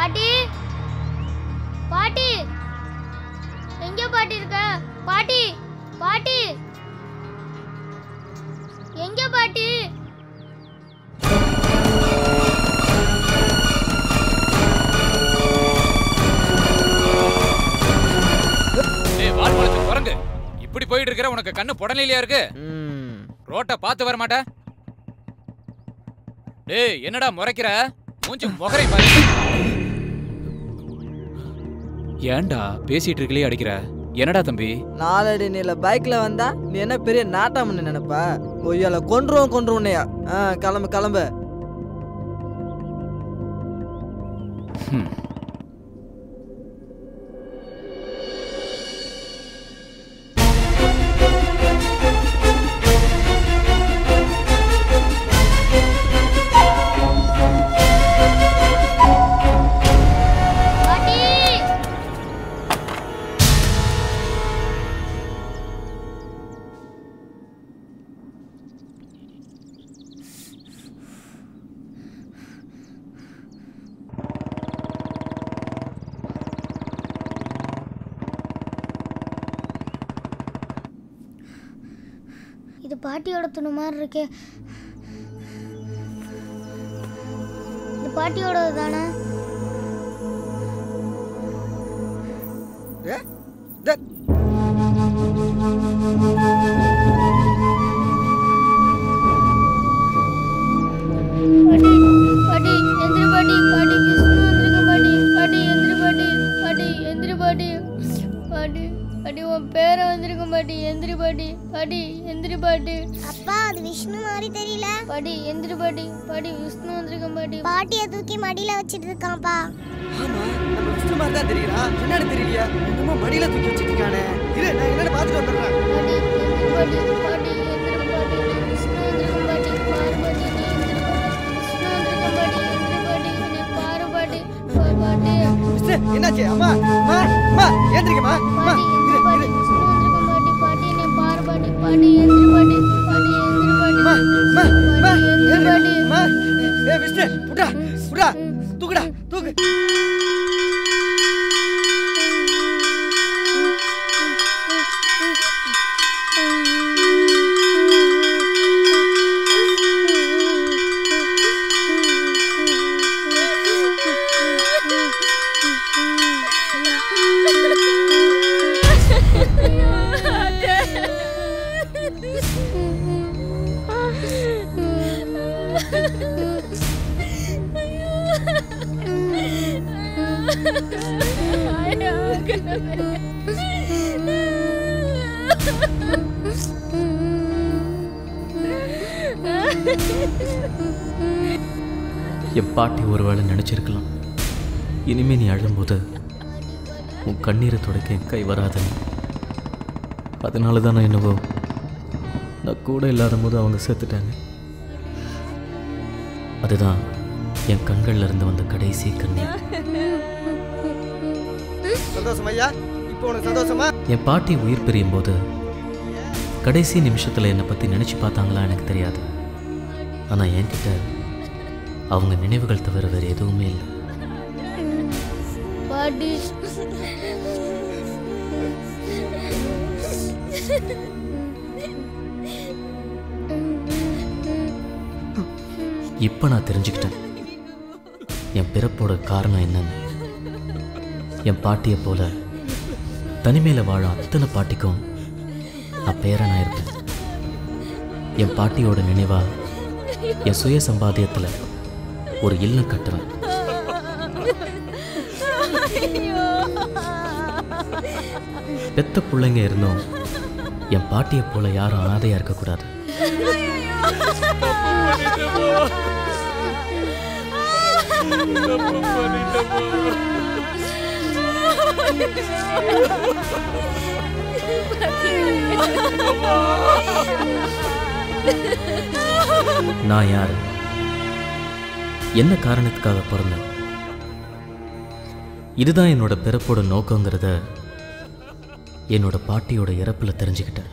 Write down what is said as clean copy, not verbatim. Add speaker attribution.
Speaker 1: பாட்டி பாட்டி எங்க பாட்டி இருக்க? பாட்டி பாட்டி எங்க பாட்டி?
Speaker 2: இப்படி போயிட்டு இருக்கிற உனக்கு கண்ணு புடலையிலயா இருக்கு? ரோட்டை பார்த்து வர மாட்ட? டேய் என்னடா முறைக்கிற? மூஞ்சி முகரை பாரு. ஏன்டா பேசிட்டு இருக்கலையே அடிக்கிற? என்னடா தம்பி?
Speaker 3: நாலடி நீல பைக்ல வந்தா நீ என்ன பெரிய நாட்டாமன்னு நினைப்பா? ஒய்யால கொன்றுவோன்னையா. கிளம்பு கிளம்பு.
Speaker 1: இது பாட்டியோட துணி மாதிரி இருக்கே. இது பாட்டியோட தானே? பாட்டி எந்திரி பாட்டி. பாட்டி விஷ்ணு வந்திருக்க பாட்டி. பாட்டி எந்திரி பாட்டி. பாட்டி எந்திரி பாட்டி. பாட்டி பாட்டி உன் பேரை வந்திருக்க பாட்டி. எந்திரி பாட்டி. பாட்டி எந்திரி பாட்டி.
Speaker 4: அப்பா அது விஷ்ணு மாதிரி தெரியல.
Speaker 1: பாட்டி எந்திரி பாட்டி. பாட்டி விஷ்ணு வந்திருக்க பாட்டி.
Speaker 4: பாட்டியை தூக்கி மடியில வச்சிட்டு இருக்கான்ப்பா.
Speaker 3: ஆமா நம்ம விஷ்ணு மாதிரி தான் தெரியுறா. என்னன்னு தெரியலையா? என்னமோ மடியில தூக்கி வச்சிட்டு இருக்கானே. இரு நான் என்னன்னு பார்த்துட்டு வந்துடுறேன்.
Speaker 1: பாட்டி எந்திரி பாட்டி. பாட்டி எந்திரி பாட்டி. விஷ்ணு வந்திருக்க பாட்டி. பாரு பாட்டி நீ எந்திரி பாட்டி. விஷ்ணு வந்திருக்க பாட்டி. எந்திரி பாட்டி நீ பாரு பாட்டி. பாட்டி
Speaker 3: என்னாச்சு? அம்மா அம்மா அம்மா ஏந்திரிக்கமா. அம்மா
Speaker 1: பாட்டி எந்திரி பாட்டி. விஷ்ணு வந்திருக்க பாட்டி. பாட்டி நீ பாரு பாட்டி. பாட்டி எந்திரி பாட்டி. பாட்டி எந்திரி பாட்டி.
Speaker 3: அம்மா அம்மா அம்மா
Speaker 1: எந்திரி பாட்டி.
Speaker 3: அம்மா ஏ விஷ்ணு புடா புடா தூக்குடா தூக்கு.
Speaker 5: என் பாட்டி ஒருவேளை நினைச்சிருக்கலாம், இனிமே நீ அழும்போது உன் கண்ணீரை துடைக்க என் கை வராதுன்னு. அதனால தான் நான் என்னவோ நான் கூட இல்லாத போது அவங்க செத்துட்டாங்க. அதுதான் என் கண்கள்ல இருந்து வந்த கடைசி கண்ணீர்.
Speaker 3: சந்தோஷம் ஐயா. இப்போ உனக்கு சந்தோஷமா? என்
Speaker 5: பாட்டி உயிர் பிரியும் போது கடைசி நிமிஷத்துல என்னை பத்தி நினைச்சு பார்த்தாங்களா எனக்கு தெரியாது. ஆனா என்கிட்ட அவங்க நினைவுகள் தவிர வேறு எதுவுமே இல்லை.
Speaker 1: பாட்டி
Speaker 5: இப்ப நான் தெரிஞ்சுக்கிட்டேன் என் பிறப்போட காரணம் என்னன்னு. என் பாட்டியை போல தனிமையில வாழ அத்தனை பாட்டிக்கும் நான் பேரனா இருப்பேன். என் பாட்டியோட நினைவா என் சுய சம்பாத்தியத்துல ஒரு இல்லம் கட்டுறேன். பெத்த பிள்ளைங்க இருந்தோம் என் பாட்டியை போல யாரும் அனாதையா இருக்கக்கூடாது. நான் யாரு, என்ன காரணத்துக்காக பிறந்தேன், இதுதான் என்னோட பிறப்போட நோக்கங்கிறத என்னோட பாட்டியோட இறப்புல தெரிஞ்சுக்கிட்டேன்.